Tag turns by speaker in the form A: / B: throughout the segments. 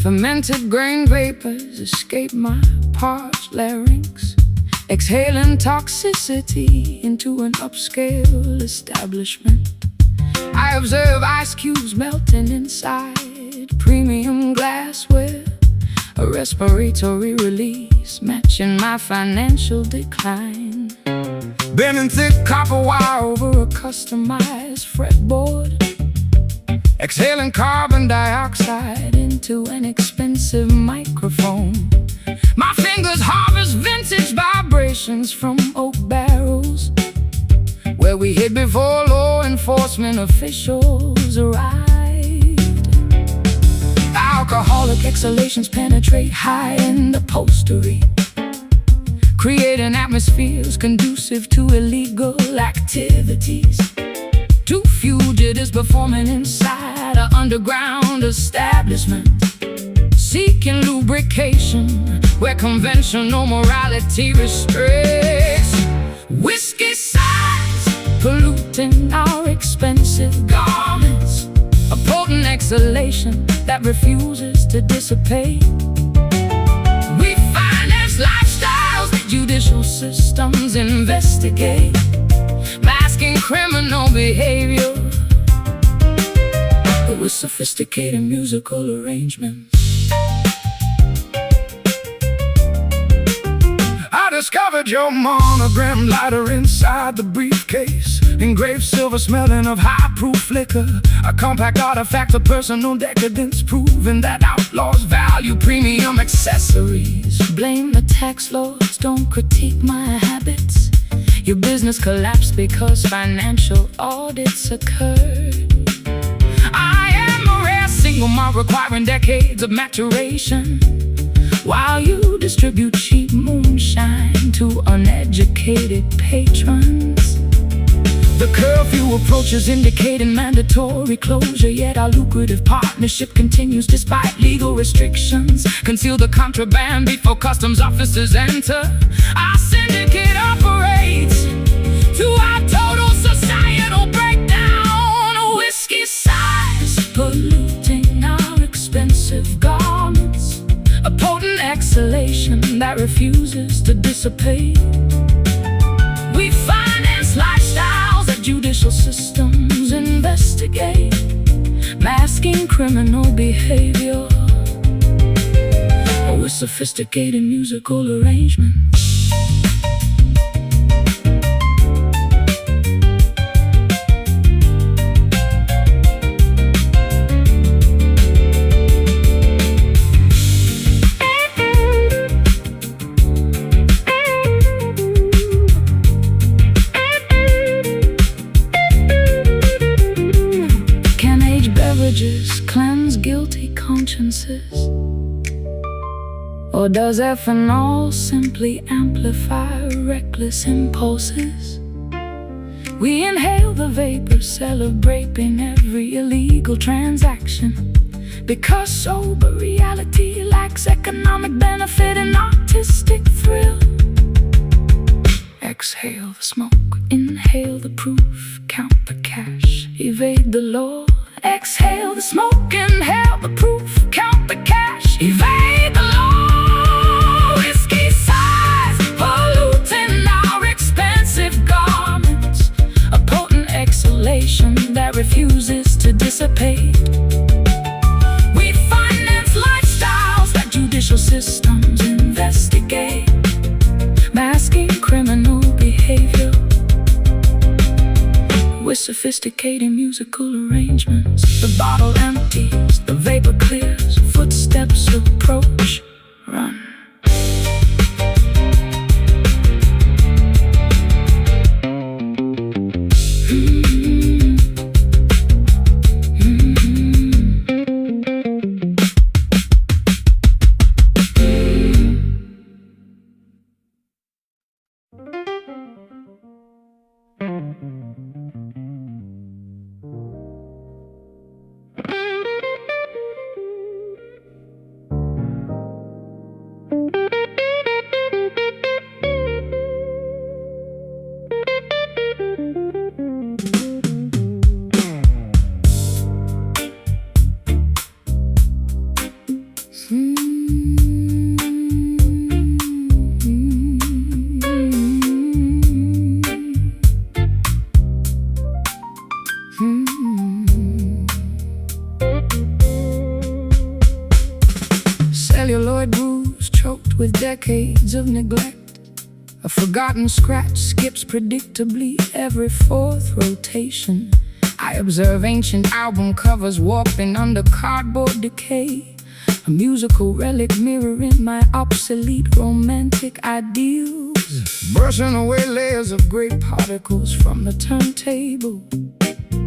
A: Fermented grain vapors escape my parched larynx, exhaling toxicity into an upscale establishment. I observe ice cubes melting inside premium glassware, a respiratory release matching my financial decline. Bending thick copper wire over a customized fretboard, exhaling carbon dioxide into an expensive microphone. My fingers harvest vintage vibrations from oak barrels, where we hid before law enforcement officials arrived. Alcoholic exhalations penetrate high-end upholstery, creating atmospheres conducive to illegal activities. Two fugitives performing inside an underground establishment, seeking lubrication where conventional morality restricts. Whiskey sighs polluting our expensive garments, a potent exhalation that refuses to dissipate. We finance lifestyles that judicial systems investigate, masking criminal behavior with sophisticated musical arrangements. I discovered your monogram lighter inside the briefcase, engraved silver smelling of high-proof liquor, a compact artifact of personal decadence, proving that outlaws value premium accessories. Blame the tax laws, don't critique my habits. Your business collapsed because financial audits occurred. I am a rare single malt requiring decades of maturation, while you distribute cheap moonshine to uneducated patrons. The curfew approaches indicating mandatory closure, yet our lucrative partnership continues despite legal restrictions. Conceal the contraband before customs officers enter. Our syndicate operates to our total societal breakdown. Whiskey sighs polluting our expensive garments, a potent exhalation that refuses to dissipate. We finance lifestyles that judicial systems investigate, masking criminal behavior with sophisticated musical arrangements. Cleanse guilty consciences, or does ethanol simply amplify reckless impulses? We inhale the vapor, celebrating every illegal transaction, because sober reality lacks economic benefit and artistic thrill. Exhale the smoke, inhale the proof, count the cash, evade the law. Exhale the smoke, inhale the proof, count the cash, evade the law. Whiskey sighs polluting our expensive garments, a potent exhalation that refuses to dissipate. We finance lifestyles that judicial systems investigate, masking criminal behavior with sophisticated musical arrangements. The bottle empties, the vapor clears, footsteps approach, run. Celluloid grooves choked with decades of neglect. A forgotten scratch skips predictably every fourth rotation. I observe ancient album covers warping under cardboard decay. A musical relic mirroring my obsolete romantic ideals. Brushing away layers of gray particles from the turntable,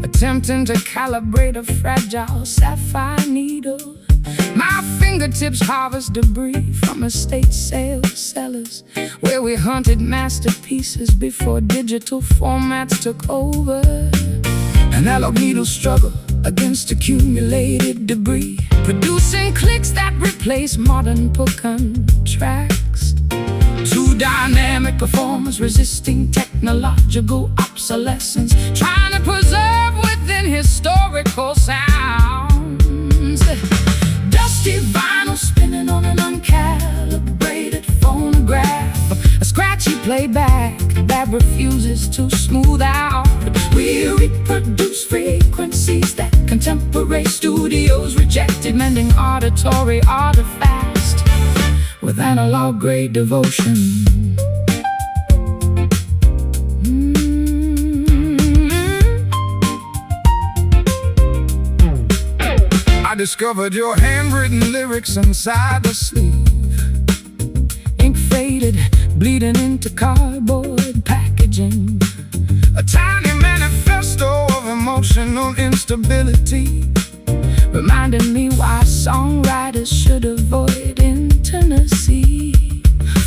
A: attempting to calibrate a fragile sapphire needle. My fingertips harvest debris from estate sales cellars, where we hunted masterpieces before digital formats took over. An analog needle struggle against accumulated debris, producing clicks that replace modern Puccan tracks. Two dynamic performers resisting technological obsolescence, trying to preserve within historical sounds. Dusty vinyl spinning on an uncalibrated phonograph, a scratchy playback that refuses to smooth out. We reproduce frequencies that contemporary studios rejected, mending auditory artifacts with analog-grade devotion. I discovered your handwritten lyrics inside the sleeve, ink faded, bleeding into cardboard packaging. A tiny manifesto of emotional instability, reminding me why songwriters should avoid intimacy.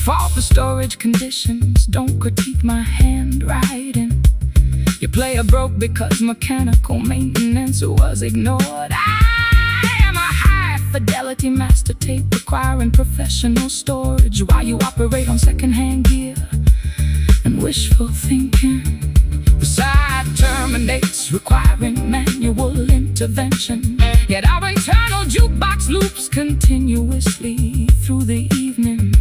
A: Fault the storage conditions, don't critique my handwriting. Your player broke because mechanical maintenance was ignored. I am a high-fidelity master tape requiring professional storage, while you operate on second-hand gear and wishful thinking. The side terminates, requiring manual intervention, yet our internal jukebox loops continuously through the evening.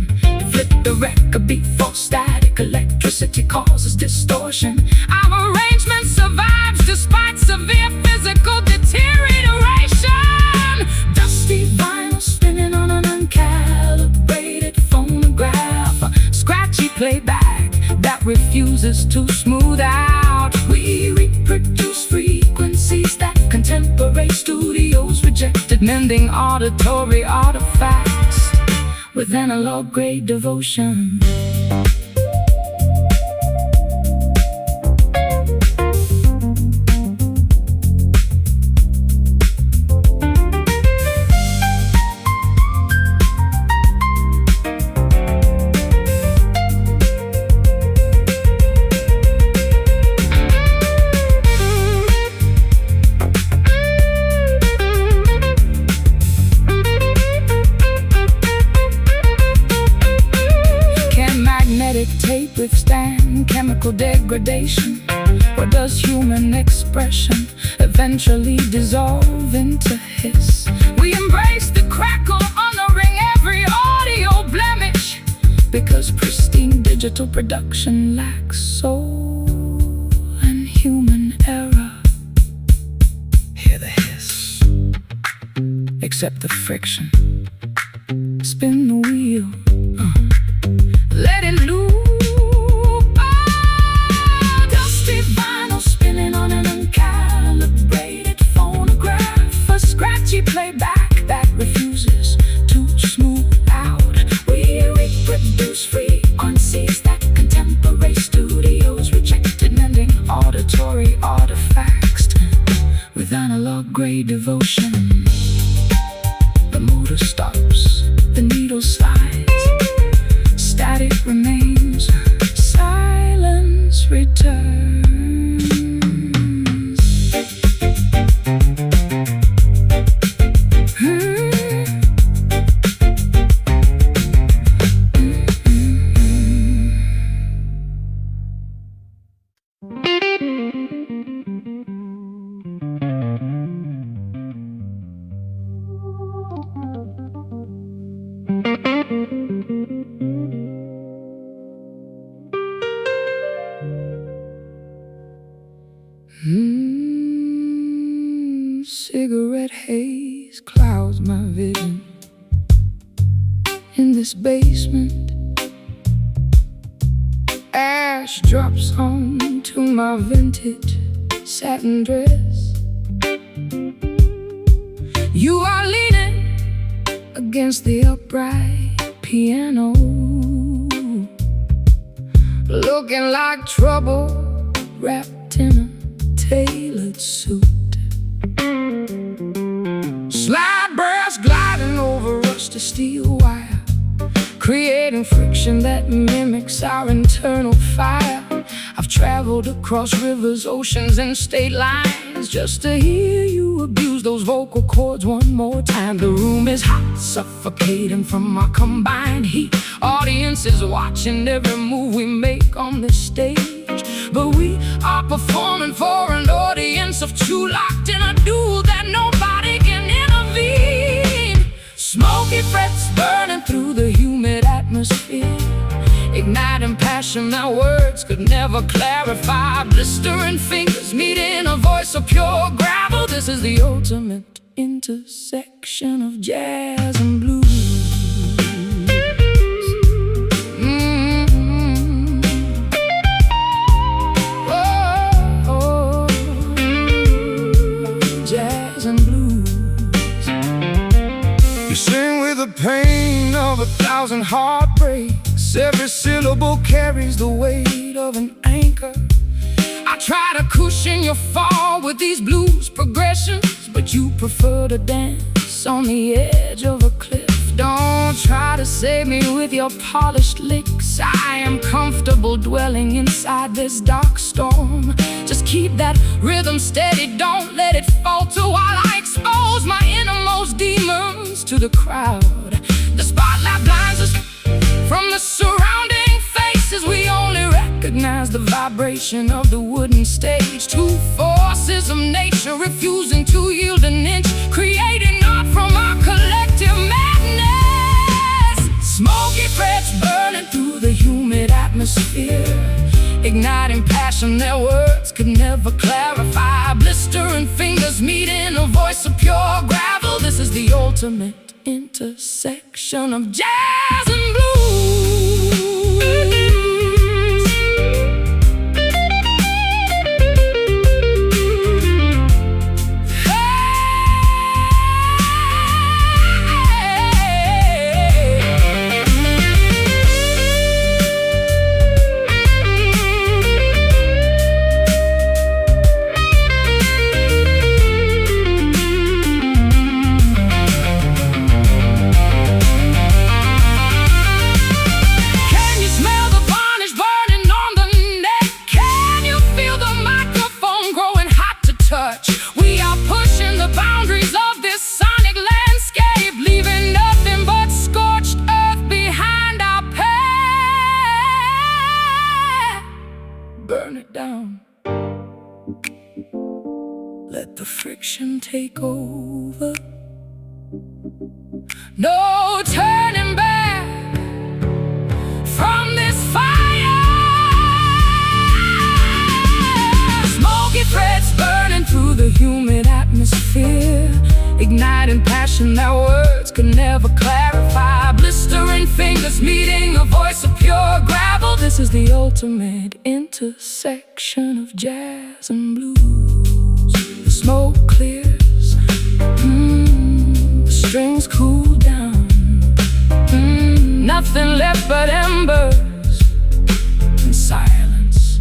A: Flip the record before static electricity causes distortion. Our arrangement survives despite severe physical deterioration. Dusty vinyl spinning on an uncalibrated phonograph, a scratchy playback that refuses to smooth out. We reproduce frequencies that contemporary studios rejected, mending auditory artifacts with analog-grade devotion. Tape withstand chemical degradation, or does human expression eventually dissolve into hiss? We embrace the crackle, honoring every audio blemish, because pristine digital production lacks soul and human error. Hear the hiss, accept the friction, spin the wheel, let it loop. Oh, dusty vinyl spinning on an uncalibrated phonograph, a scratchy playback that refuses to smooth out. We reproduce frequencies that contemporary studios rejected, mending auditory artifacts with analog-grade devotion. The motor stops, the needle slides, static remains, silence returns. Cigarette haze clouds my vision. In this basement, ash drops onto my vintage satin dress. You are leaning against the upright piano, looking like trouble wrapped in a tailored suit. Slide brass gliding over rusty steel wire, creating friction that mimics our internal fire. I've traveled across rivers, oceans, and state lines just to hear you abuse those vocal cords one more time. The room is hot, suffocating from our combined heat. Audiences watching every move we make on this stage, but we are performing for an audience of two, locked in a duel that nobody can intervene. Smoky frets burning through the humid atmosphere, igniting passion that words could never clarify. Blistering fingers meeting a voice of pure gravel. This is the ultimate intersection of jazz and blues. Jazz and blues. You sing with the pain of 1,000 heartbreaks. Every syllable carries the weight of an anchor. I try to cushion your fall with these blues progressions, but you prefer to dance on the edge of a cliff. Don't try to save me with your polished licks. I am comfortable dwelling inside this dark storm. Just keep that rhythm steady, don't let it falter while I expose my innermost demons to the crowd. The spotlight blinds us from the surrounding faces. We only recognize the vibration of the wooden stage. Two forces of nature refusing to yield an inch, creating art from our collective madness. Smoky frets burning through the humid atmosphere, igniting passion that words could never clarify. Blistering fingers meeting a voice of pure gravel. This is the ultimate intersection of jazz and blues. We are pushing the boundaries of this sonic landscape, leaving nothing but scorched earth behind our path. Burn it down. Let the friction take over. No turning back from this fire. Smoky frets burning through the humid atmosphere, igniting passion that words could never clarify. Blistering fingers meeting a voice of pure gravel. This is the ultimate intersection of jazz and blues. The smoke clears, the strings cool down, nothing left but embers and silence.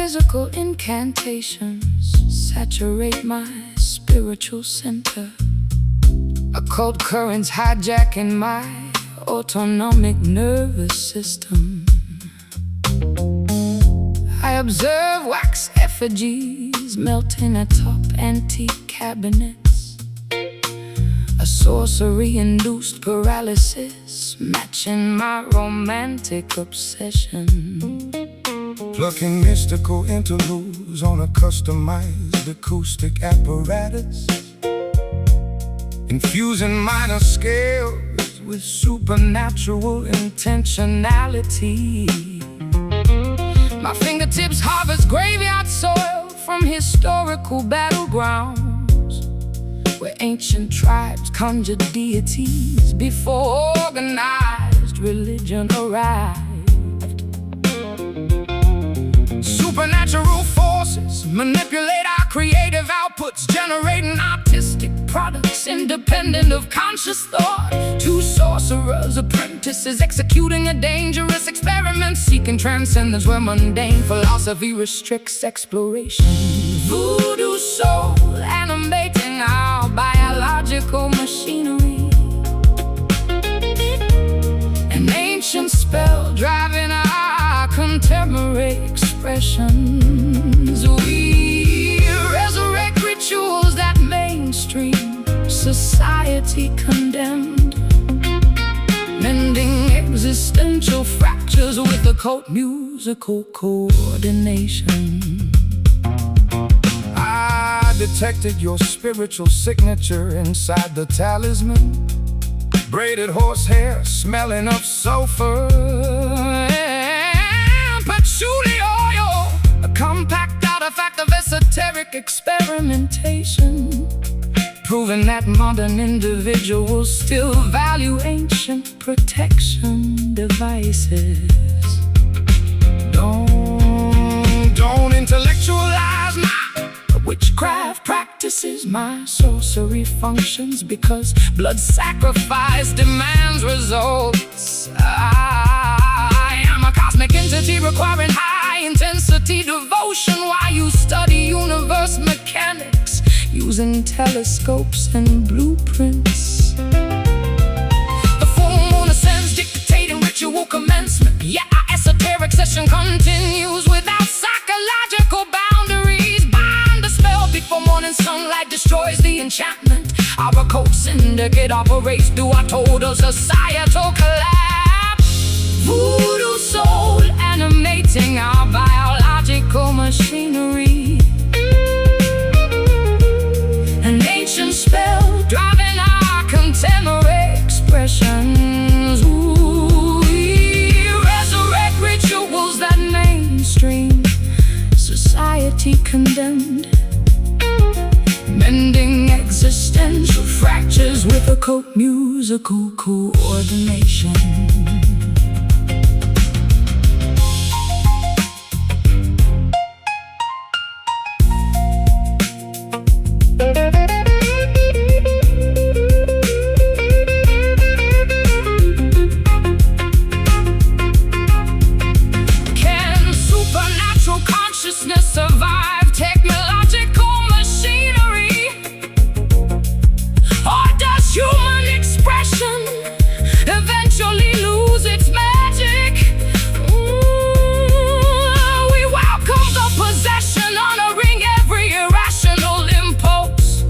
A: metaphysical incantations saturate my spiritual center. Occult currents hijacking my autonomic nervous system. I observe wax effigies melting atop antique cabinets, a sorcery-induced paralysis matching my romantic obsession.
B: Plucking mystical interludes on a customized acoustic apparatus, infusing minor scales with supernatural intentionality. My fingertips harvest graveyard soil from historical battlegrounds, where ancient tribes conjured deities before organized religion arrived. Supernatural forces manipulate our creative outputs, generating artistic products independent of conscious thought. Two sorcerers, apprentices, executing a dangerous experiment, seeking transcendence where mundane philosophy restricts exploration. Voodoo soul animating our biological machinery, an ancient spell driving our contemporary expressions. We resurrect rituals that mainstream society condemned, mending existential fractures with occult musical coordination. I detected your spiritual signature inside the talisman, braided horsehair smelling of sulfur and patchouli oil, a compact artifact of esoteric experimentation, proving that modern individuals still value ancient protection devices. Don't intellectualize my witchcraft practices, my sorcery functions, because blood sacrifice demands results. I am a cosmic entity requiring high-intensity devotion while you study universe mechanics using telescopes and blueprints. The full moon ascends, dictating ritual commencement, yet our esoteric session continues without psychological boundaries. Bind the spell before morning sunlight destroys the enchantment. Our occult syndicate operates through our total societal collapse. Voodoo soul animating our biological machinery, an ancient spell driving our contemporary expressions. We resurrect rituals that mainstream society condemned, mending existential fractures with occult musical coordination. Can supernatural consciousness survive technological machinery? Or does human expression eventually lose its magic? We welcome the possession, honoring every irrational impulse,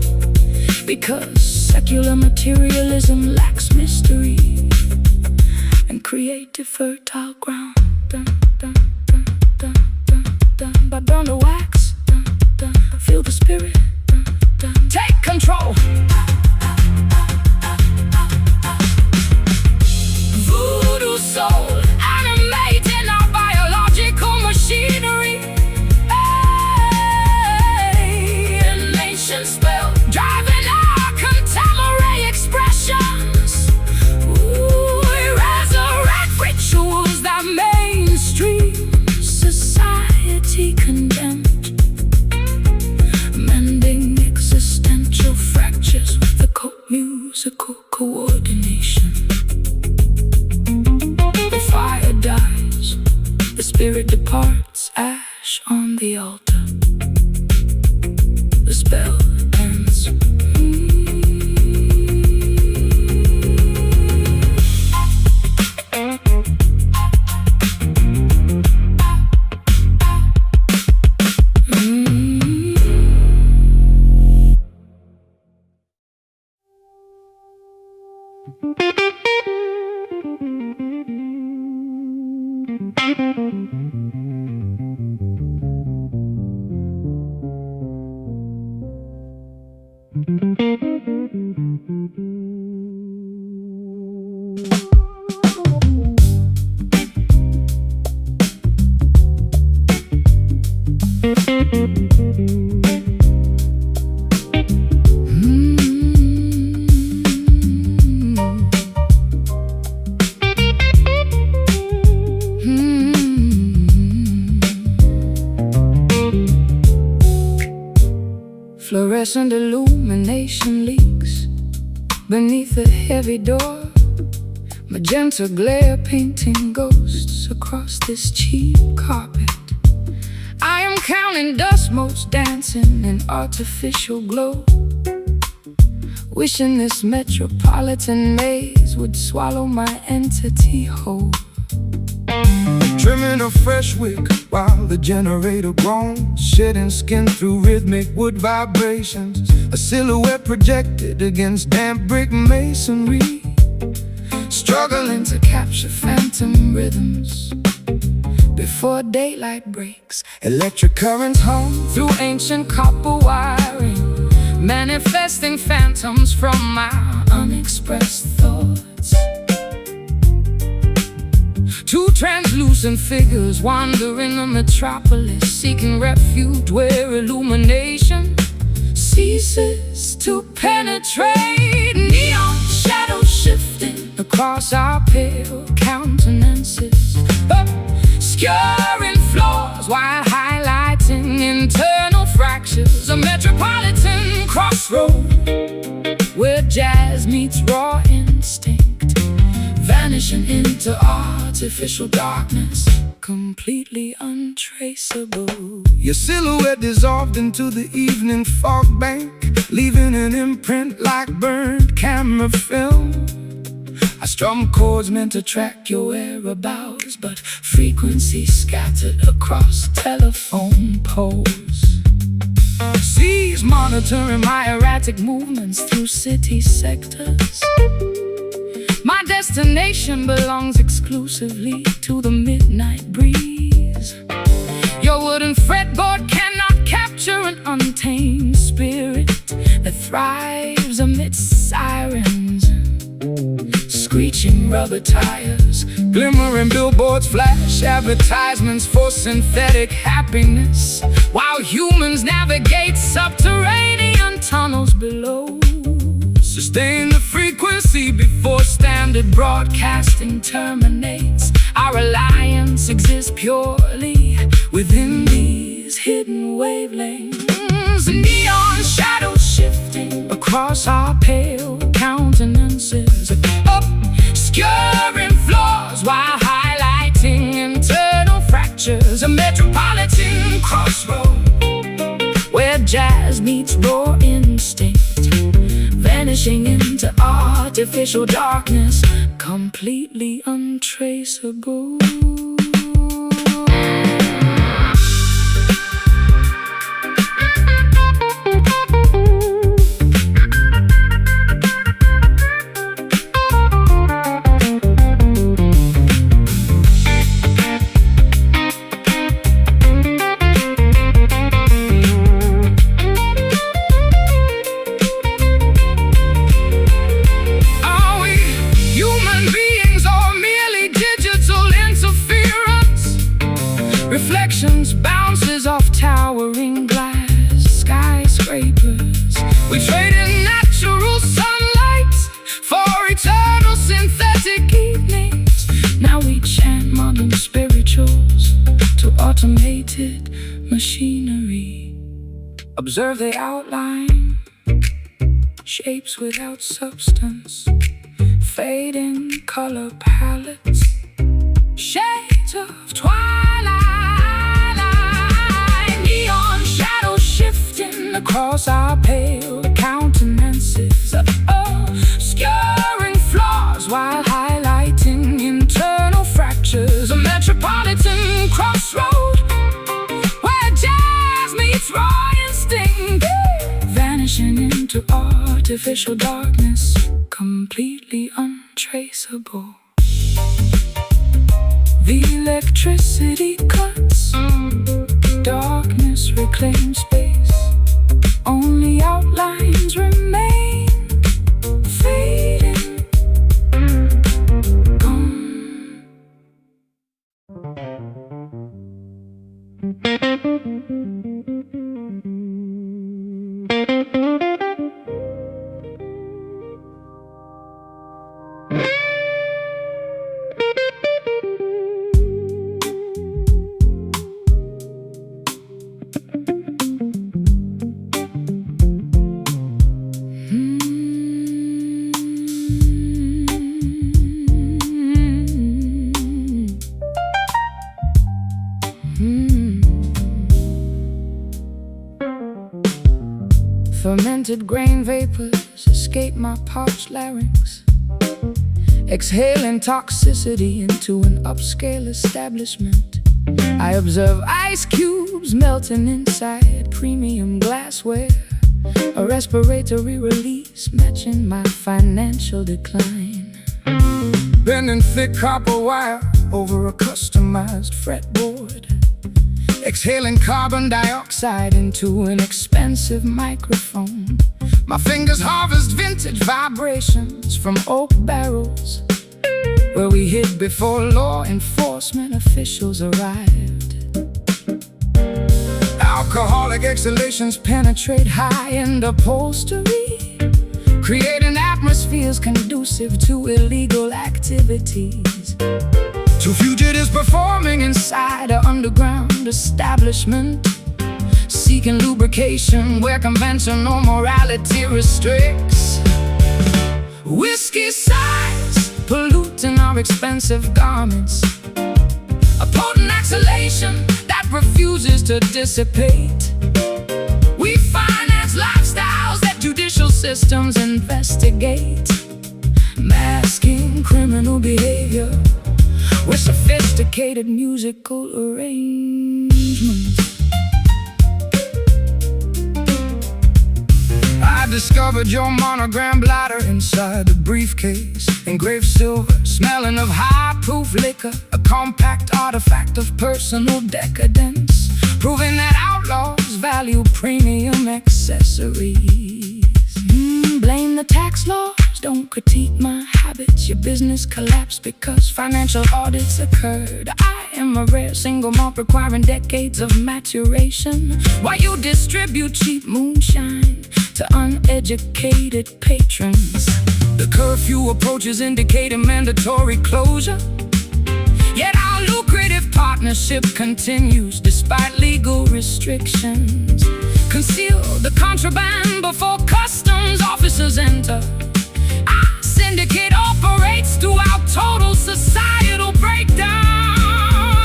B: because secular materialism lacks mystery and creative fertile ground. But burn the wax, feel the spirit, take control. Voodoo soul animating our biological machinery, an ancient spell driving our contemporary expressions. We resurrect rituals that mainstream society condemned, mending existential fractures with occult musical coordination. The fire dies, the spirit departs, ash on the
A: Fluorescent illumination leaks beneath the heavy door. Magenta glare painting ghosts across this cheap carpet. I am counting dust motes dancing in artificial glow, wishing this metropolitan maze would swallow my entity whole.
B: Trimming a fresh wick while the generator groans, shedding skin through rhythmic wood vibrations. A silhouette projected against damp brick masonry,
A: struggling to capture phantom rhythms before daylight breaks.
B: Electric currents hum
A: through ancient copper wiring, manifesting phantoms from my unexpressed thoughts. Two translucent figures wander in the metropolis, seeking refuge where illumination ceases to penetrate. Neon shadows shifting across our pale countenances, obscuring flaws while highlighting internal fractures. A metropolitan crossroad where jazz meets raw instinct, vanishing into artificial darkness, completely untraceable.
B: Your silhouette dissolved into the evening fog bank, leaving an imprint like burned camera film.
A: I strum chords meant to track your whereabouts, but frequencies scattered across telephone poles. Seas monitoring my erratic movements through city sectors. My destination belongs exclusively to the midnight breeze. Your wooden fretboard cannot capture an untamed spirit that thrives amidst sirens, screeching rubber tires.
B: Glimmering billboards flash advertisements for synthetic happiness,
A: while humans navigate subterranean tunnels below.
B: Sustain the frequency before
A: Standard broadcasting terminates. Our alliance exists purely within these hidden wavelengths. Neon shadows shifting across our pale countenances, obscuring flaws while highlighting internal fractures. A metropolitan crossroad where jazz meets raw instinct, vanishing into artificial darkness, completely untraceable. Reflections, bounces off towering glass skyscrapers. We traded natural sunlight for eternal synthetic evenings. Now we chant modern spirituals to automated machinery. Observe the outline, shapes without substance, fading color palettes, shades of twilight. Across our pale countenances, obscuring flaws while highlighting internal fractures. A metropolitan crossroad where jazz meets raw instinct, vanishing into artificial darkness, completely untraceable. The electricity cuts, darkness reclaims space. Only outlines remain.
B: Fermented grain vapors escape my parched larynx, exhaling toxicity into an upscale establishment. I observe ice cubes melting inside premium glassware, a respiratory release matching my financial decline. Bending thick copper wire over a customized fretboard, exhaling carbon dioxide into an expensive microphone. My fingers harvest vintage vibrations from oak barrels, where we hid before law enforcement officials arrived. Alcoholic exhalations penetrate high-end upholstery, creating atmospheres conducive to illegal activities. Two fugitives performing inside an underground establishment, seeking lubrication where conventional morality restricts. Whiskey sighs polluting our expensive garments, a potent exhalation that refuses to dissipate. We finance lifestyles that judicial systems investigate, masking criminal behavior with sophisticated musical arrangements. I discovered your monogram bladder inside the briefcase, engraved silver, smelling of high-proof liquor, a compact artifact of personal decadence, proving that outlaws value premium accessories. Blame the tax laws, don't critique my habits. Your business collapsed because financial audits occurred. I am a rare single malt requiring decades of maturation, while you distribute cheap moonshine to uneducated patrons. The curfew approaches indicating mandatory closure, yet our lucrative partnership continues despite legal restrictions. Conceal the contraband before customs officers enter. Our syndicate operates throughout total societal breakdown.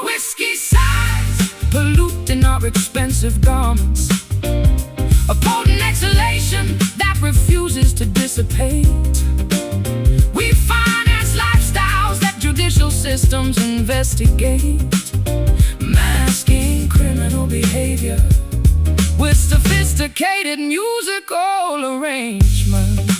B: Whiskey sighs polluting our expensive garments, a potent exhalation that refuses to dissipate. We finance lifestyles that judicial systems investigate, masking criminal behavior with sophisticated musical arrangements.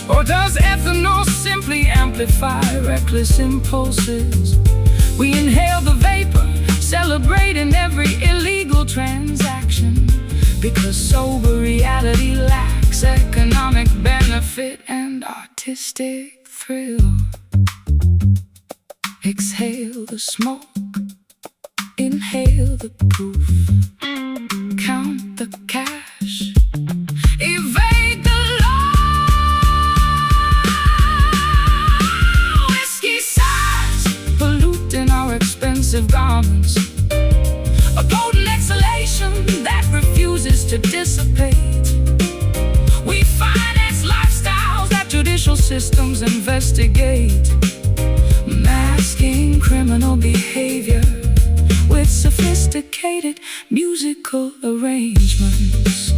B: Or does ethanol simply amplify reckless impulses? We inhale the vapor, celebrating every illegal transaction, because sober reality lacks economic benefit and artistic thrill. Exhale the smoke, inhale the proof, count the cash, evade the law. Whiskey sighs polluting our expensive garments, a potent exhalation that refuses to dissipate. We finance lifestyles that judicial systems investigate, masking criminal behavior with sophisticated musical arrangements.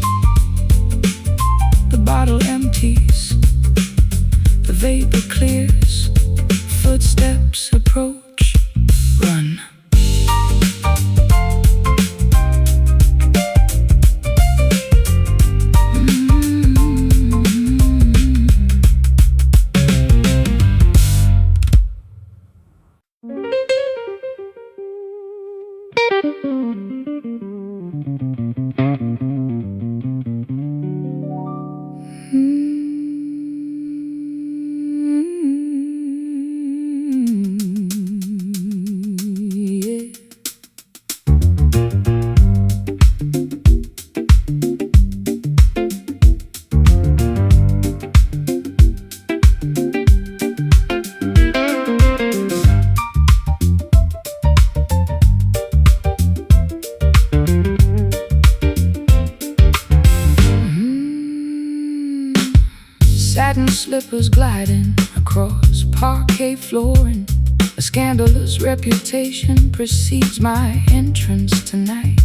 B: The bottle empties, the vapor clears, footsteps approach, run. slippers gliding across parquet flooring. A scandalous reputation precedes my entrance tonight.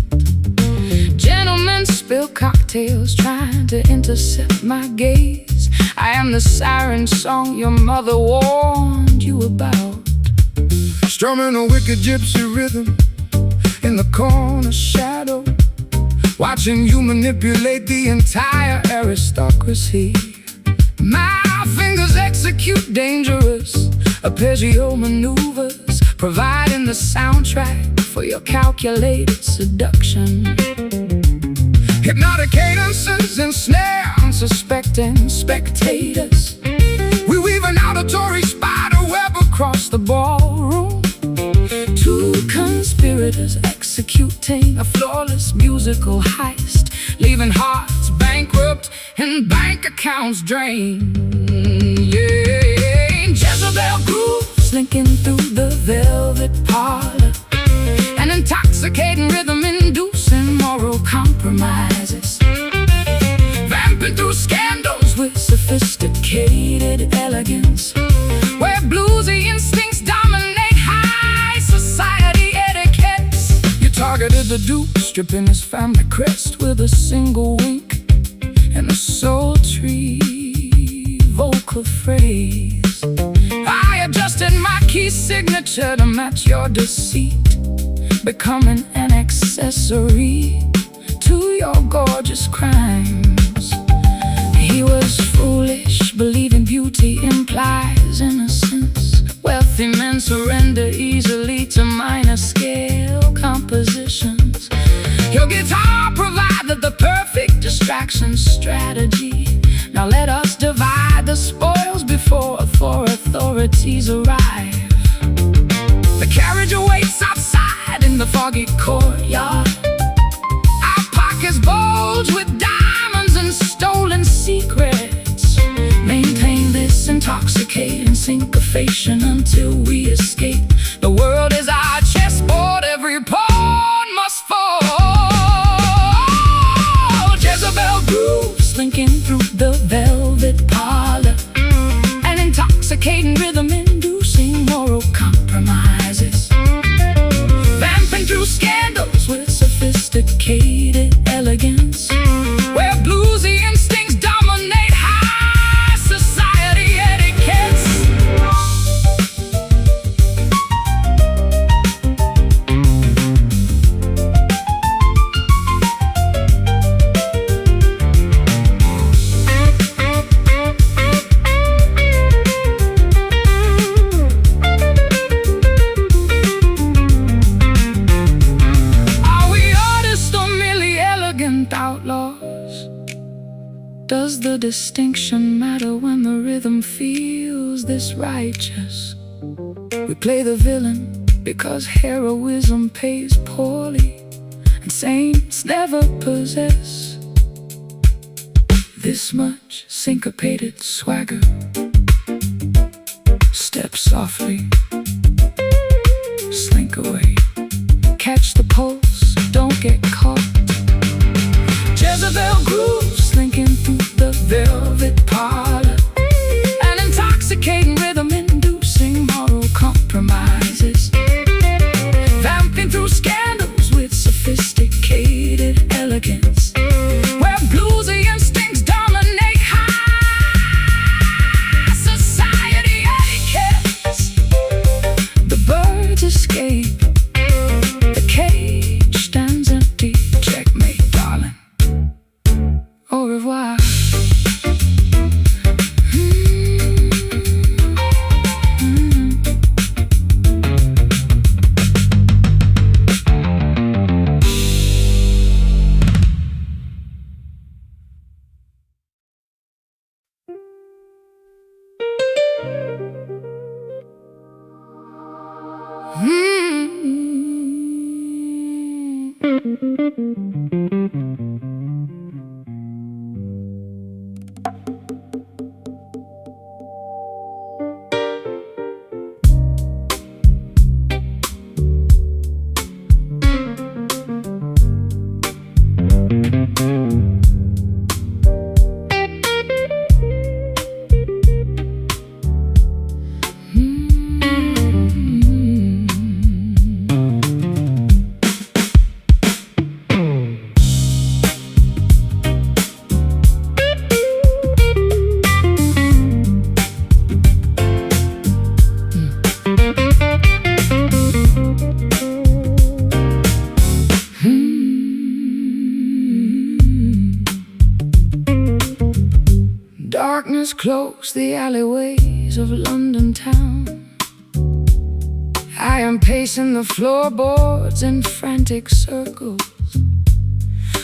B: Gentlemen spill cocktails trying to intercept my gaze. I am the siren song your mother warned you about.
A: Strumming a wicked gypsy rhythm in the corner shadow, watching you manipulate the entire aristocracy. My fingers execute dangerous arpeggio maneuvers, providing the soundtrack for your calculated seduction. Hypnotic cadences ensnare unsuspecting spectators. We weave an auditory spider web across the ballroom. Two conspirators executing a flawless musical heist, leaving hearts bankrupt and bank accounts drained. Yeah, Jezebel groove slinking through the velvet parlor, an intoxicating rhythm inducing moral compromises, vamping through scandals with sophisticated elegance, where bluesy instincts dominate high society etiquettes. You targeted the duke, stripping his family crest with a single wink and a sultry vocal phrase. I adjusted my key signature to match your deceit, becoming an accessory to your gorgeous crimes. He was foolish, believing beauty implies innocence. Wealthy men surrender easily to minor scale compositions. Your guitar provided the perfect distraction strategy. Now let us divide the spoils before authorities arrive. The carriage awaits outside in the foggy courtyard. Our pockets bulge with diamonds and stolen secrets. Maintain this intoxicating syncopation until we escape. The world is our chessboard, every pawn must fall. Jezebel groove slinking through the velvet parlor, an intoxicating rhythm inducing moral compromises, vamping through scandals with sophisticated elegance, where bluesy instincts dominate high society etiquettes. Outlaws, does the distinction matter when the rhythm feels this righteous? We play the villain because heroism pays poorly, and saints never possess this much syncopated swagger. Step softly, slink away, catch the pulse, don't get caught. Jezebel groove slinking through the velvet parlor, an intoxicating rhythm inducing moral compromises, vamping through scandals with sophisticated elegance, where bluesy instincts dominate high society etiquettes. The birds escape, the cage stands empty. Checkmate, darling. Au revoir.
B: darkness cloaks the alleyways of London town. I am pacing the floorboards in frantic circles,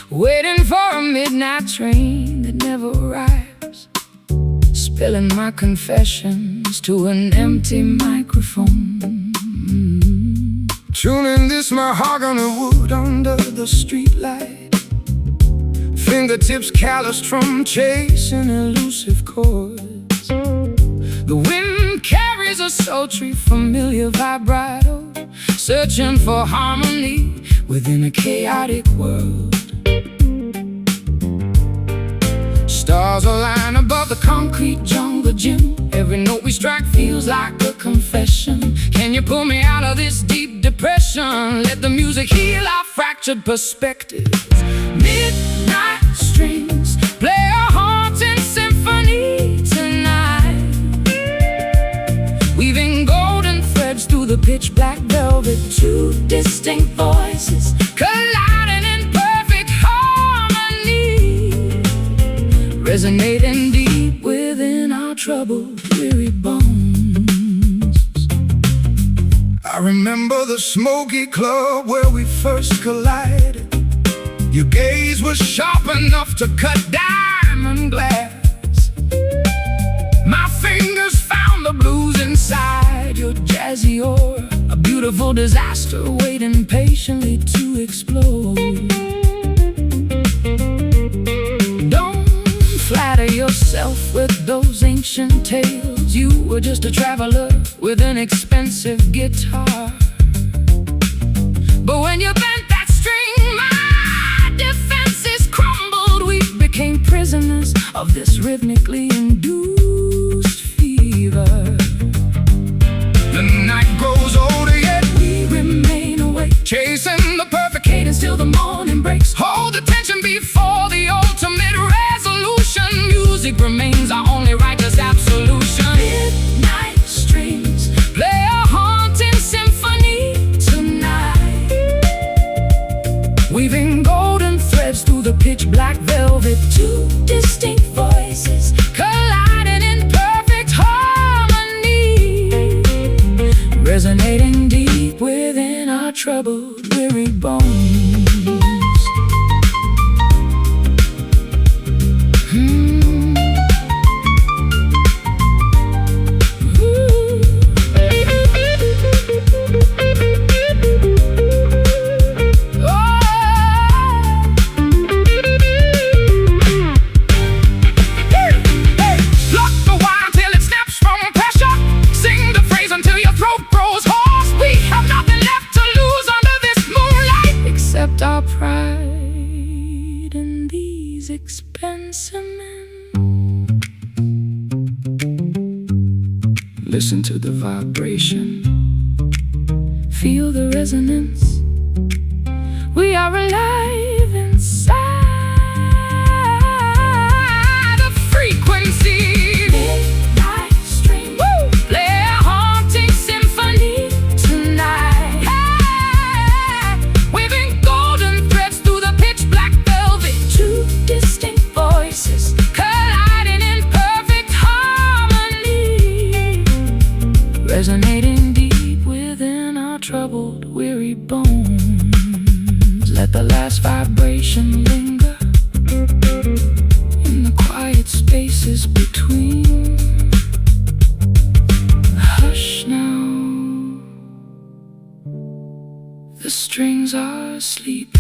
B: waiting for a midnight train that never arrives, spilling my confessions to an empty microphone. Tuning this mahogany wood under the streetlight, fingertips calloused from chasing elusive chords. The wind carries a sultry, familiar vibrato, searching for harmony within a chaotic world. Stars align above the concrete jungle gym. Every note we strike feels like a confession. Can you pull me out of this deep depression? Let the music heal our fractured perspectives. Midnight strings play a haunting symphony tonight, weaving golden threads through the pitch black velvet. Two distinct voices colliding in perfect harmony, resonating deep within our troubled, weary bones. I remember the smoky club where we first collided. Your gaze was sharp enough to cut diamond glass. My fingers found the blues inside your jazzy aura, a beautiful disaster waiting patiently to explode. Don't flatter yourself with those ancient tales. You were just a traveler with an expensive guitar. But when you bent that string, my defenses crumbled. We became prisoners of this rhythmically induced fever. The night grows older, yet we remain awake, chasing the perfect cadence till the morning breaks. Hold the tension before the ultimate resolution. Music remains our only righteous absolution. Midnight strings play a haunting symphony tonight, weaving golden threads through the pitch black velvet. Two distinct voices colliding in perfect harmony, resonating deep within our troubled, weary bones. Our pride in these expensive men. Listen to the vibration, feel the resonance. We are alive inside the frequency. Midnight string, play a haunting symphony tonight. Weaving golden threads through the pitch black velvet. Two distinct voices colliding in perfect harmony, resonating deep within our troubled, weary bones. Let the last vibration linger in the quiet spaces between. Hush now, the strings are sleeping.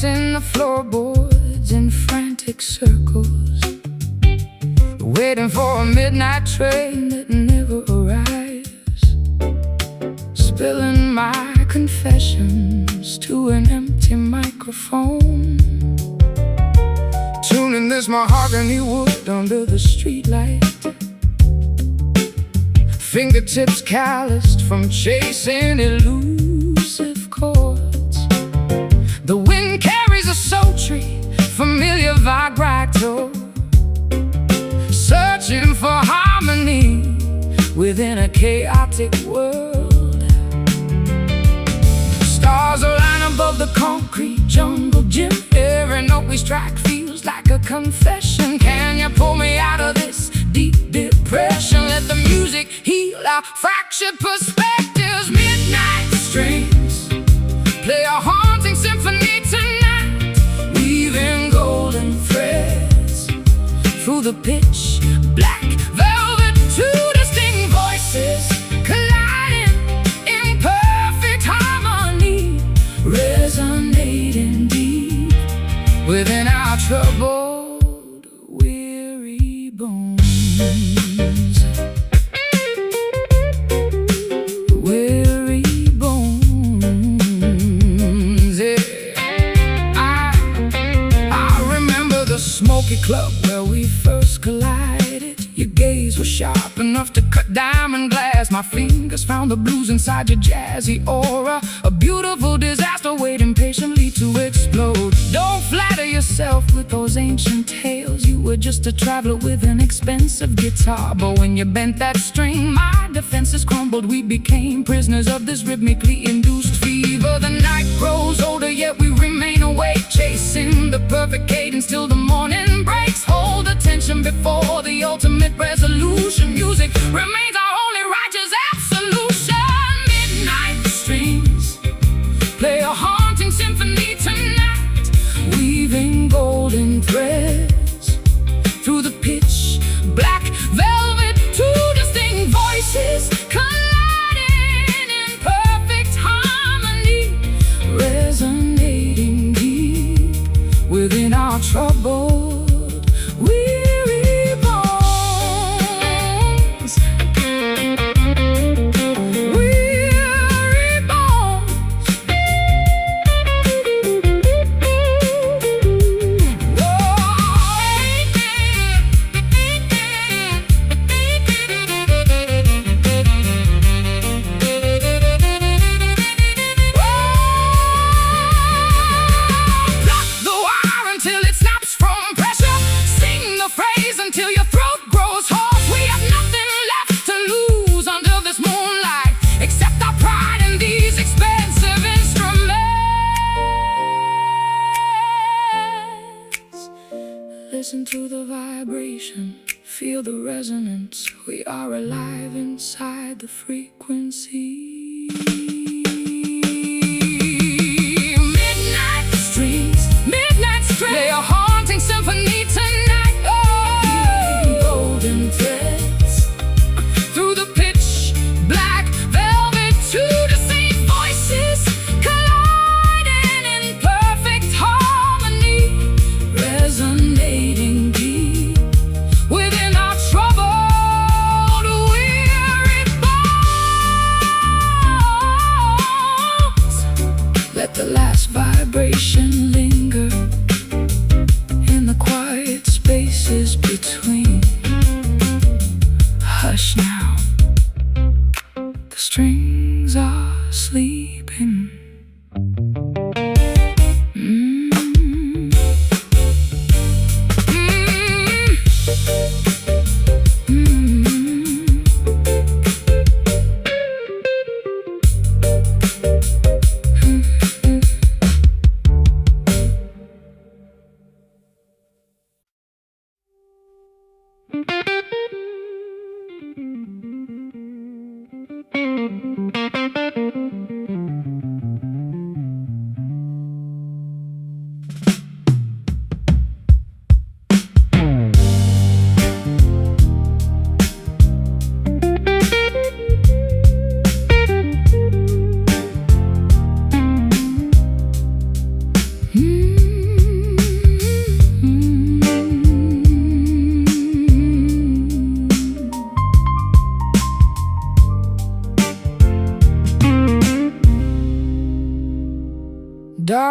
B: pacing the floorboards in frantic circles, waiting for a midnight train that never arrives, spilling my confessions to an empty microphone, tuning this mahogany wood under the streetlight, fingertips calloused from chasing elusive chords. The wind carries a sultry, familiar vibrato, searching for harmony within a chaotic world. Stars align above the concrete jungle gym. Every note we strike feels like a confession. Can you pull me out of this deep depression? Let the music heal our fractured perspectives. Midnight strings play a haunting symphony tonight, weaving golden threads through the pitch black velvet. Two distinct voices colliding in perfect harmony, resonating deep within our troubled, weary bones. Weary bones, yeah. I remember the smoky club where we first collided. Your gaze was sharp enough to cut diamond glass. My fingers found the blues inside your jazzy aura, a beautiful disaster waiting patiently to explode. Don't flatter yourself with those ancient tales. You were just a traveler with an expensive guitar, but when you bent that string, my defenses crumbled. We became prisoners of this rhythmically induced fever. The night grows older, yet we remain awake, chasing the perfect cadence till the morning breaks. Hold attention before the ultimate resolution. Music remains our only righteous absolution. Midnight strings play a haunting symphony tonight, weaving golden threads through the pitch black velvet. Two distinct voices colliding in perfect harmony, resonating deep within our troubled, weary bones. Weary bones. Pluck the wire until it snaps from pressure. Sing the phrase until your throat grows hoarse. We have nothing left to lose under this moonlight, except our pride in these expensive instruments. Listen to the vibration, feel the resonance. We are alive inside the frequency. Midnight streets play a haunting symphony tonight. Oh, golden threads through the pitch black velvet. Two distinct voices colliding in perfect harmony, resonating deep within our troubled, weary bones.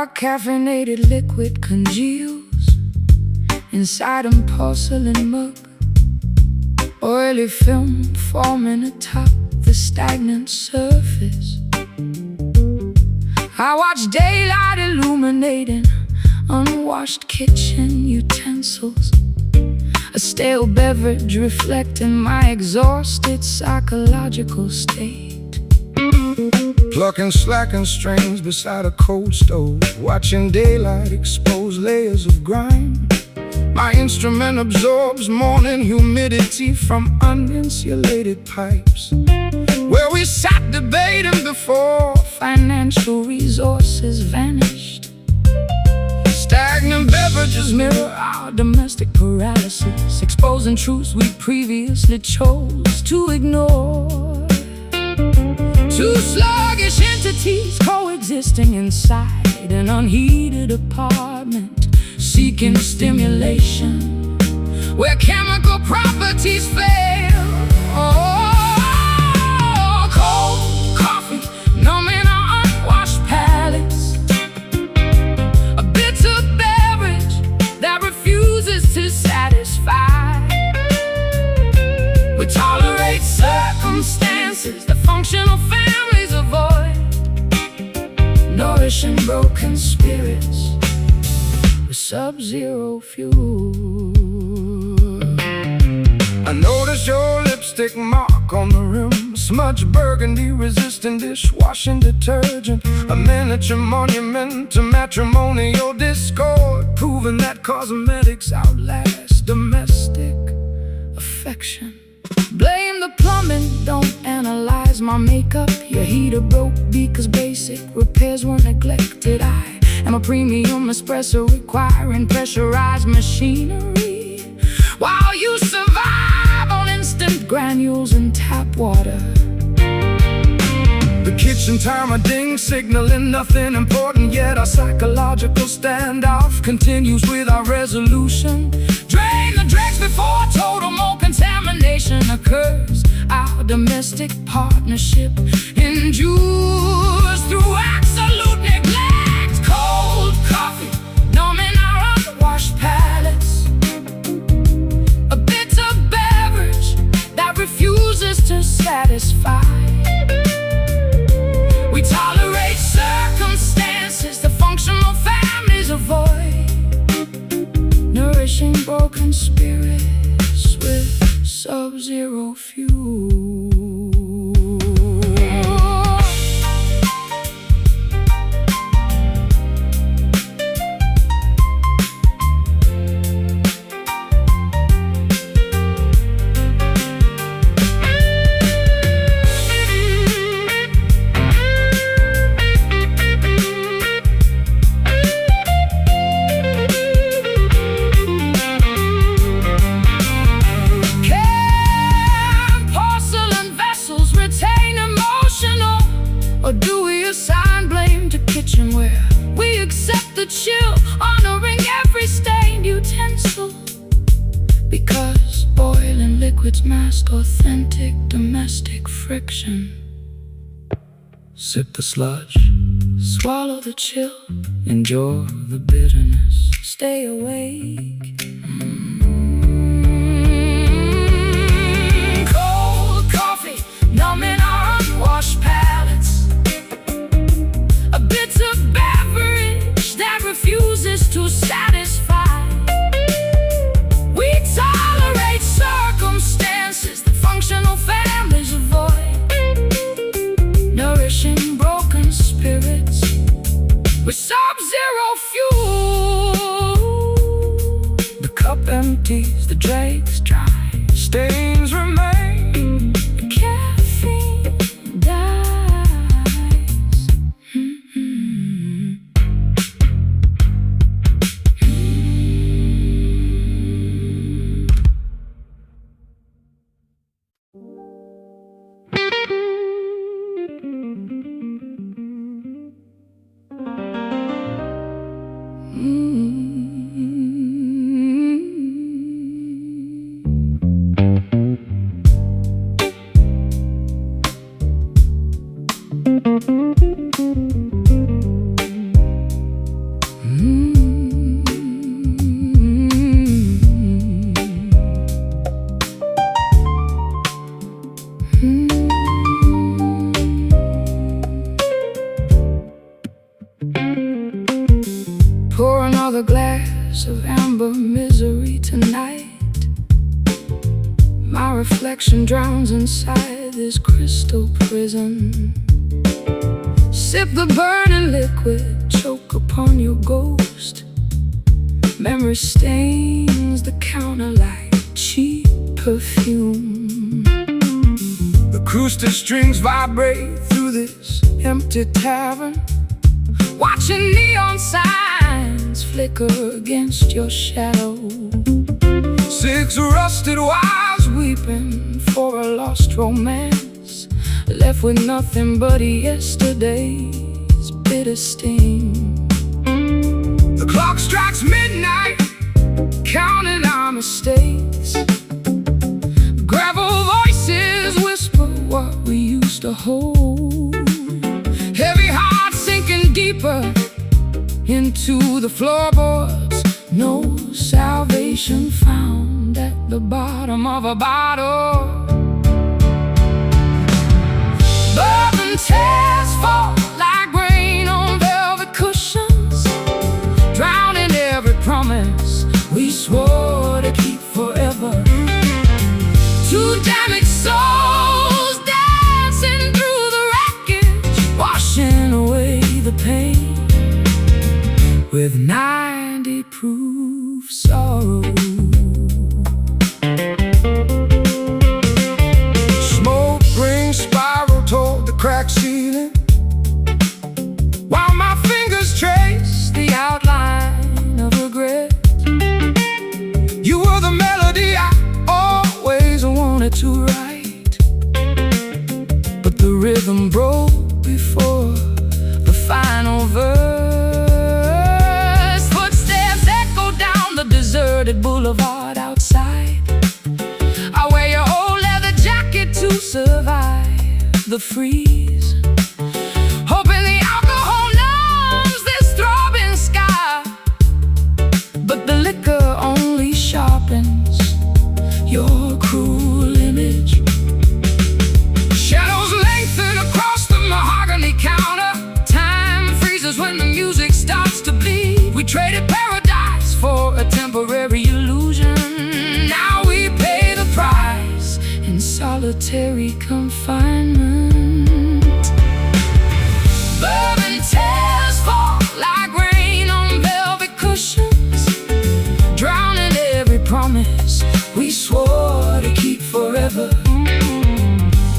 B: Our caffeinated liquid congeals inside a porcelain mug. Oily film forming atop the stagnant surface. I watch daylight illuminating unwashed kitchen utensils. A stale beverage reflecting my exhausted psychological state.
A: Plucking slacking strings beside a cold stove, watching daylight expose layers of grime. My instrument absorbs morning humidity from uninsulated pipes, where we sat debating before
B: Financial resources vanished.
A: stagnant beverages
B: Mirror our domestic paralysis, exposing truths we previously chose to ignore. Two sluggish entities coexisting inside an unheated apartment, seeking stimulation where chemical properties fail. Oh, cold coffee numbing our unwashed palates. A bitter beverage that refuses to satisfy. We tolerate circumstances that functional families avoid, nourishing broken spirits with sub-zero fuel.
A: I notice your lipstick mark on the rim, smudged burgundy resistant dishwashing detergent, a miniature monument to matrimonial discord, proving that cosmetics outlast domestic affection.
B: Blame the plumbing, don't analyze my makeup. Your heater broke because basic repairs were neglected. I am a premium espresso requiring pressurized machinery, while you survive on instant granules and tap water.
A: The kitchen timer ding signaling nothing important, yet our psychological standoff continues with our resolution.
B: Drain the dregs before total mold contamination occurs. Our domestic partnership endures through absolute neglect. Cold coffee numbing our unwashed palates. A bitter beverage that refuses to satisfy. We tolerate circumstances that functional families avoid, nourishing broken spirits with sub-zero fuel. Or do we assign blame to kitchen where we accept the chill, honoring every stained utensil? Because boiling liquids mask authentic domestic friction.
A: Sip the sludge,
B: Swallow the chill, endure the bitterness, stay awake. Cold coffee numbing our unwashed palates. A bitter beverage that refuses to satisfy. We tolerate circumstances that functional families avoid, nourishing broken spirits with sub-zero fuel.
A: the
B: layers of amber misery tonight. My reflection drowns inside this crystal prison. Sip the burning liquid, choke upon your ghost. Memory stains the counter like cheap perfume. Acoustic strings vibrate through this empty tavern, watching neon signs flicker against your shadow. Six rusted wives weeping for a lost romance, left with nothing but yesterday's bitter sting. The clock strikes midnight, counting our mistakes. Gravel voices whisper what we used to hold. Heavy hearts sinking deeper into the floorboards. No salvation found at the bottom of a bottle. Bourbon tears fall like rain on velvet cushions, drowning every promise we swore to keep forever. Two damaged souls dancing through the wreckage, washing away the pain with 90 proof sorrow. Smoke rings spiral toward the cracked ceiling, while my fingers trace the outline of regret. You were the melody I always wanted to write, but the rhythm broke before the final verse. Footsteps echo down the deserted boulevard outside. I wear your old leather jacket to survive the freeze, hoping the alcohol numbs this throbbing sky, but the liquor only sharpens your cruel image. Shadows lengthen across the mahogany counter. Time freezes when the music starts to bleed. We traded paradise for a temporary illusion. Now we pay the price in solitary confinement. Bourbon tears fall like rain on velvet cushions, drowning every promise we swore to keep forever.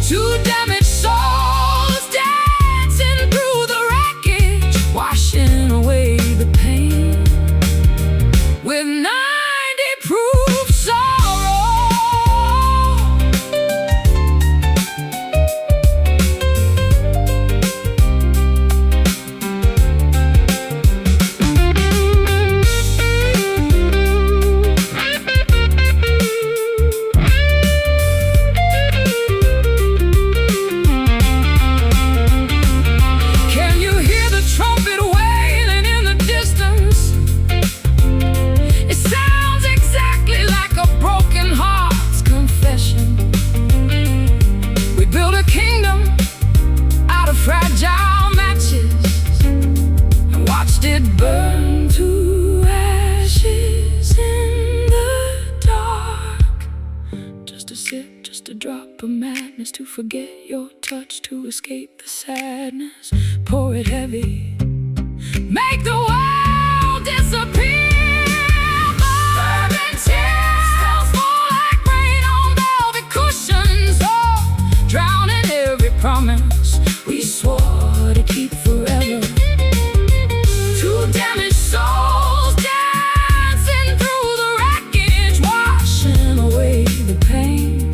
B: Two damaged souls dancing through the wreckage, washing away the pain with 90 proof sorrow. Can you hear the trumpet wailing in the distance? It sounds exactly like a broken heart's confession. We built a kingdom out of fragile matches and watched it burn to ashes in the dark. Just a sip, just a drop of madness to forget your touch, to escape the sadness. Pour it heavy, make the world disappear. Bourbon tears fall like rain on velvet cushions, oh, drowning every promise we swore to keep forever. Two damaged souls dancing through the wreckage, washing away the pain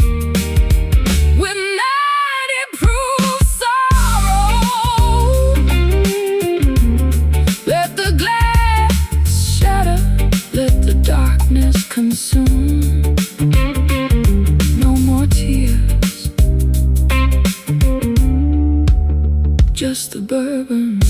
B: with 90 proof sorrow. Let the glass shatter, let the darkness consume. No more tears, just the bourbon.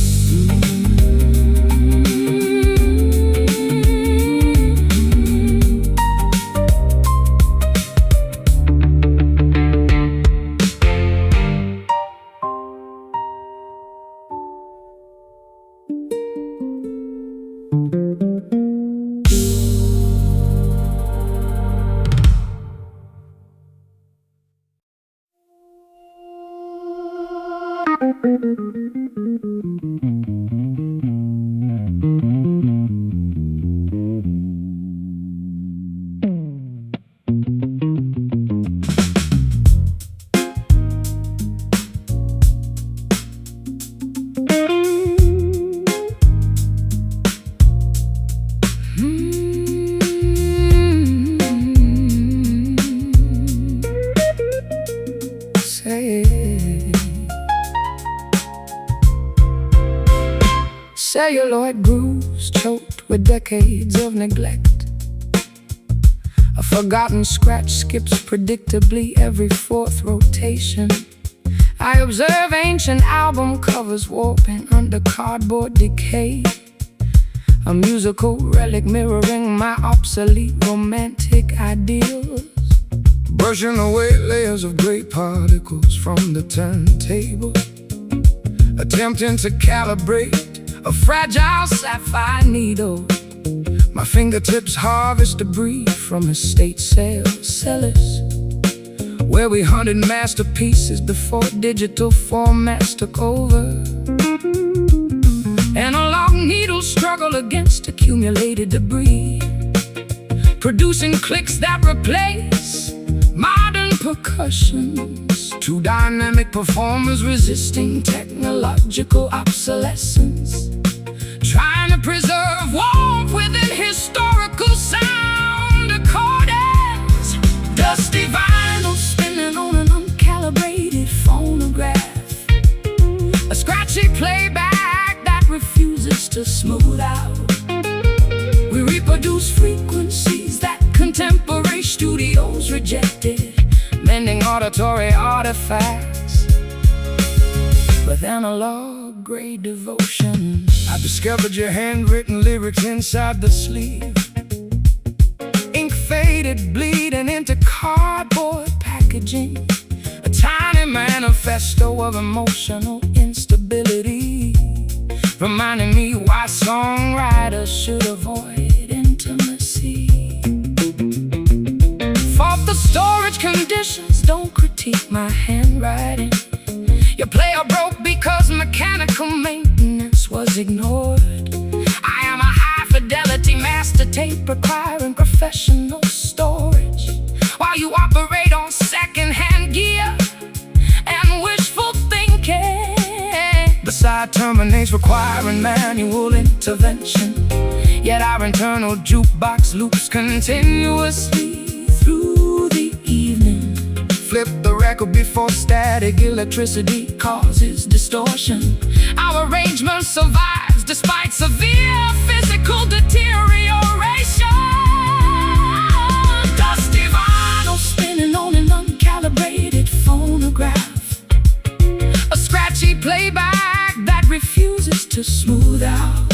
B: celluloid grooves choked with decades of neglect. A forgotten scratch skips predictably every fourth rotation. I observe ancient album covers warping under cardboard decay, a musical relic mirroring my obsolete romantic ideals.
A: Brushing away layers of gray particles from the turntable, attempting to calibrate
B: A fragile sapphire needle. My fingertips harvest debris from estate sales cellars, where we hunted masterpieces before digital formats took over. Analog needles struggle against accumulated debris, producing clicks that replace modern percussions. Two dynamic performers resisting technological obsolescence, trying to preserve warmth within historical sound accordance. Dusty vinyl spinning on an uncalibrated phonograph, a scratchy playback that refuses to smooth out. We reproduce frequencies that contemporary studios rejected, mending auditory artifacts with analog grade devotion.
A: I discovered your handwritten lyrics inside the sleeve,
B: Ink faded, bleeding into cardboard packaging, a tiny manifesto of emotional instability, reminding me why songwriters should avoid intimacy. Fault the storage conditions, don't critique my handwriting. Your player broke because mechanical maintenance was ignored. I am a high-fidelity master tape requiring professional storage, while you operate on second-hand gear and wishful thinking. The side terminates requiring manual intervention, yet our internal jukebox loops continuously through the evening.
A: flip the record before
B: Static electricity causes distortion. Our arrangement survives despite severe physical deterioration. Dusty vinyl spinning on an uncalibrated phonograph, a scratchy playback that refuses to smooth out.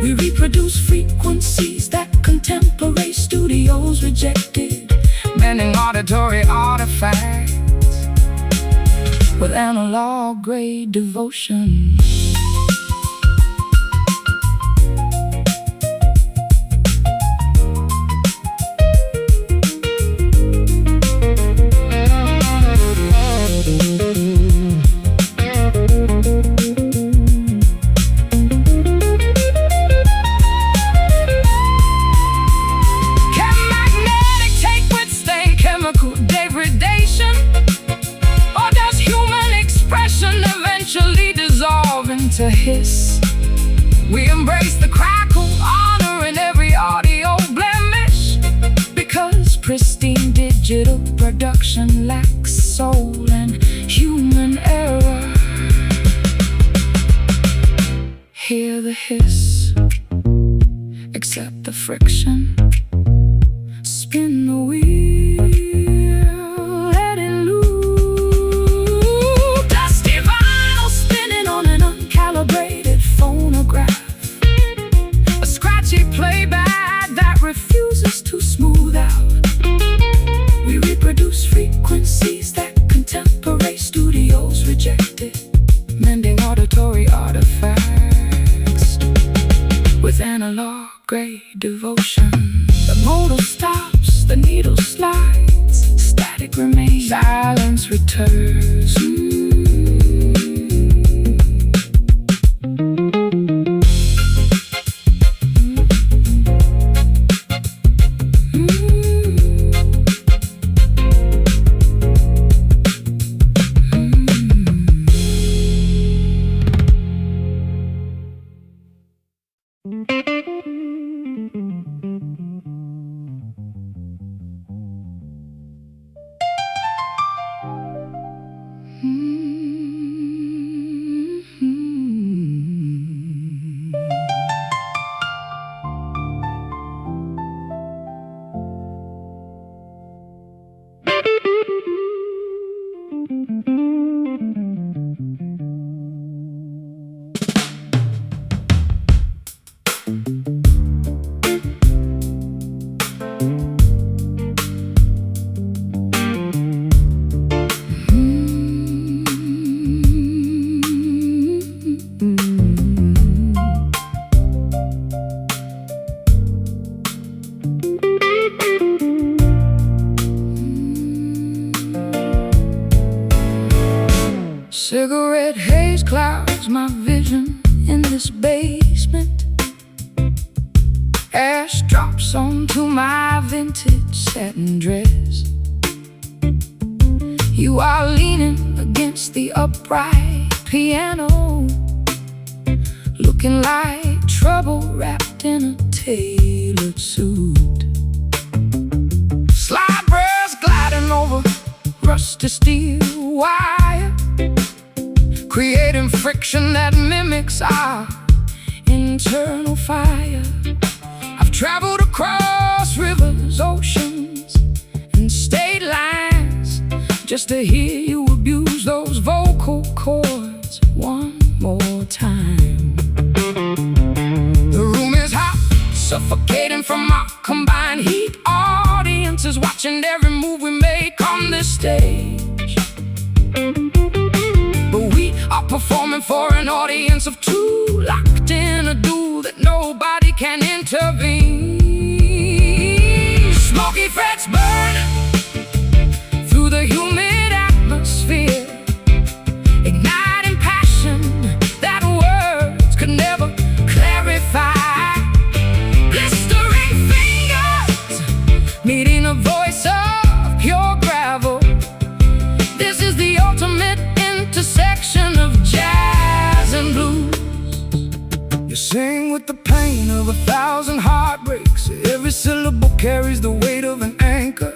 B: We reproduce frequencies that contemporary studios rejected, mending auditory artifacts with analog grade devotion. To hiss, we embrace the crackle, honoring every audio blemish, because pristine digital production lacks soul and human error. Hear the hiss, accept the friction, spin the wheel, let it loose. Dusty vinyl spinning on an uncalibrated phonograph, a scratchy playback that refuses to smooth out. We reproduce frequencies that contemporary studios rejected, mending auditory artifacts with analog grade devotion. The motor stops, the needle slides, static remains, silence returns. Cigarette haze clouds my vision in this basement. Ash drops onto my vintage satin dress. You are leaning against the upright piano, looking like trouble wrapped in a tailored suit. Slide rails gliding over rusty steel wire, creating friction that mimics our internal fire. I've traveled across rivers, oceans, and state lines just to hear you abuse those vocal cords one more time. The room is hot, suffocating from our combined heat. Audiences watching every move we make on this stage, but we are performing for an audience of two, locked in a duel that nobody can intervene. Smoky frets burn through the humid atmosphere, igniting passion that words could never clarify. Blistering fingers meeting a voice of pure gravel. This is the ultimate intersection of jazz and blues. You sing with the pain of 1,000 heartbreaks. Every syllable carries the weight of an anchor.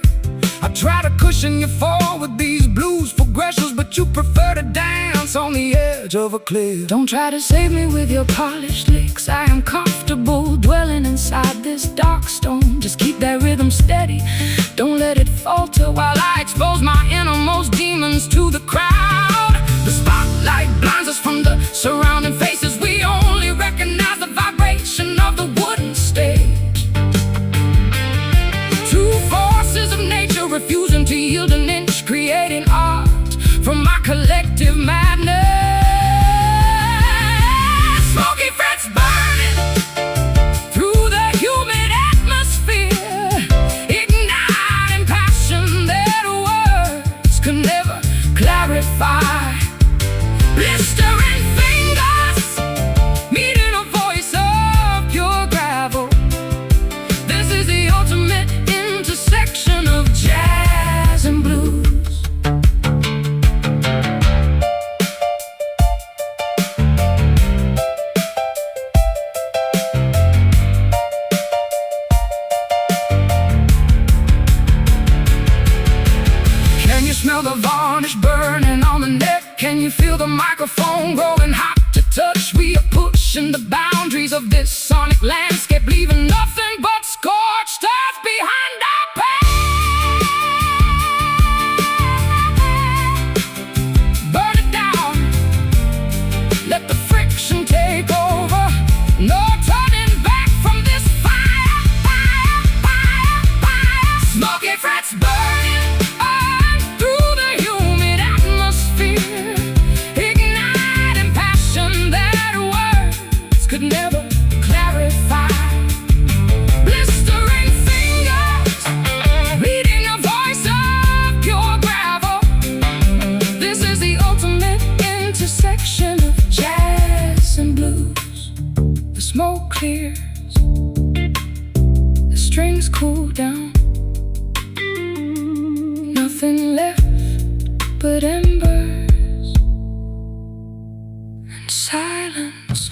B: I try to cushion your fall with these blues progressions, but you prefer to dance on the edge of a cliff. Don't try to save me with your polished licks. I am comfortable dwelling inside this dark stone. Just keep that rhythm steady, don't let it falter, while I expose my innermost demons to the crowd. The spotlight blinds us from the surrounding faces. We only recognize the vibration of the wooden stage. Two forces of nature refusing to yield an inch, creating art from my collective madness. Smoky frets burning through the humid atmosphere, igniting passion that words could never clarify. Blistering fingers meeting a voice of pure gravel. This is the ultimate intersection of jazz and blues. Can you smell the varnish burning on the neck? Can you feel the microphone growing hot to touch? We are pushing the boundaries of this sonic landscape, leaving nothing but scorched earth behind our pain. Burn it down, let the friction take over. No turning back from this fire, fire, fire, fire. Smoky frets burning through the humid atmosphere, igniting passion that words could never clarify. Blistering fingers reading a voice of pure gravel. This is the ultimate intersection of jazz and blues. The smoke clears, the strings cool down, nothing left but embers and silence.